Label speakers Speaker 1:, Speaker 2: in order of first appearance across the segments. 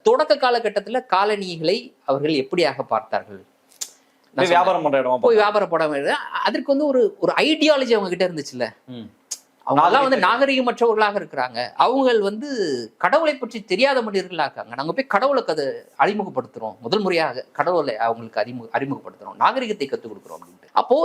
Speaker 1: தொடக்க காலகட்டத்தில் காலனிகளை அவர்கள் எப்படியாக பார்த்தார்கள்?
Speaker 2: வியாபாரம் பண்ற இடம்
Speaker 1: போய் வியாபாரம் போட அதற்கு வந்து ஒரு ஒரு ஐடியாலஜி அவங்க கிட்ட இருந்துச்சுல்ல. அவங்கெல்லாம் வந்து நாகரிகமற்றவர்களாக இருக்கிறாங்க. அவங்க வந்து கடவுளை பற்றி தெரியாத மனிதர்களாக இருக்காங்க. நாங்க போய் கடவுளுக்கு அதை அறிமுகப்படுத்துறோம், முதல் முறையாக கடவுளை அவங்களுக்கு அறிமுகப்படுத்துறோம், நாகரிகத்தை கற்றுக் கொடுக்குறோம் அப்படின்ட்டு. அப்போ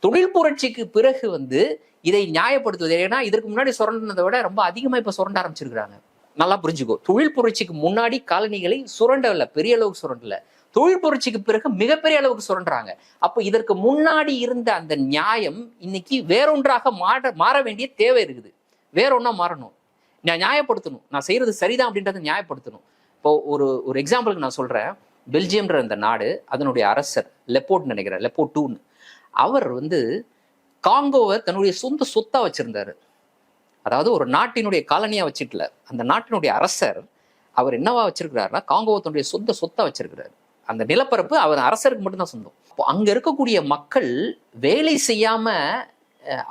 Speaker 1: தொழில் புரட்சிக்கு பிறகு வந்து இதை நியாயப்படுத்துவது, ஏன்னா இதற்கு முன்னாடி சுரண்டதை விட ரொம்ப அதிகமா இப்ப சுரண்ட ஆரம்பிச்சிருக்காங்க. நல்லா புரிஞ்சுக்கோ, தொழில் புரட்சிக்கு முன்னாடி காலனிகளை சுரண்டல, பெரிய அளவுக்கு சுரண்டல. தொழில் புரட்சிக்கு பிறகு மிகப்பெரிய அளவுக்கு சுரண்டுறாங்க. அப்போ இதற்கு முன்னாடி இருந்த அந்த நியாயம் இன்னைக்கு வேறொன்றாக மாற வேண்டிய தேவை இருக்குது. வேறொன்னா மாறணும், நான் நியாயப்படுத்தணும், நான் செய்யறது சரிதான் அப்படின்றத நியாயப்படுத்தணும். இப்போ ஒரு எக்ஸாம்பிளுக்கு நான் சொல்றேன். பெல்ஜியம்ன்ற அந்த நாடு, அதனுடைய அரசர் லெப்போர்ட் நினைக்கிறேன், லெப்போர்ட் 2, அவர் வந்து காங்கோவை தன்னுடைய சொந்த சொத்தா வச்சிருந்தாரு. அதாவது ஒரு நாட்டினுடைய காலனியா வச்சுக்கல, அந்த நாட்டினுடைய அரசர் அவர் என்னவா வச்சிருக்கிறாருன்னா காங்கோவை தன்னுடைய சொந்த சொத்தா வச்சிருக்கிறாரு. அந்த நிலப்பரப்பு அவர் அரசருக்கு மட்டும்தான் சொந்தம். இப்போ அங்க இருக்கக்கூடிய மக்கள் வேலை செய்யாம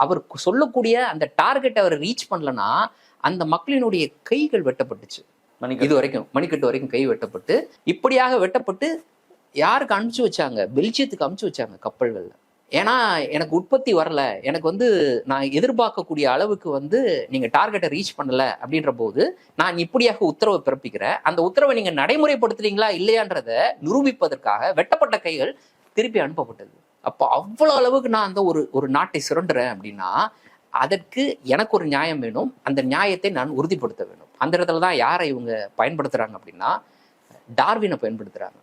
Speaker 1: அவர் சொல்லக்கூடிய அந்த டார்கெட் அவர் ரீச் பண்ணலன்னா அந்த மக்களினுடைய கைகள் வெட்டப்பட்டுச்சு. இது வரைக்கும் மணிக்கட்டு வரைக்கும் கை வெட்டப்பட்டு, இப்படியாக வெட்டப்பட்டு யாருக்கு அனுப்பிச்சு வச்சாங்க? பெல்ஜியத்துக்கு அனுப்பிச்சு வச்சாங்க கப்பல்கள்ல. ஏன்னா எனக்கு உற்பத்தி வரல, எனக்கு வந்து நான் எதிர்பார்க்கக்கூடிய அளவுக்கு வந்து நீங்க டார்கெட்டை ரீச் பண்ணல அப்படின்ற போது நான் இப்படியாக உத்தரவை பிறப்பிக்கிறேன். அந்த உத்தரவை நீங்க நடைமுறைப்படுத்துறீங்களா இல்லையான்றத நிரூபிப்பதற்காக வெட்டப்பட்ட கைகள் திருப்பி அனுப்பப்பட்டது. அப்போ அவ்வளவு அளவுக்கு நான் அந்த ஒரு நாட்டை சுரண்டுறேன் அப்படின்னா அதற்கு எனக்கு ஒரு நியாயம் வேணும். அந்த நியாயத்தை நான் உறுதிப்படுத்த வேணும். அந்த இடத்துல தான் யாரை இவங்க பயன்படுத்துறாங்க அப்படின்னா டார்வினை பயன்படுத்துறாங்க.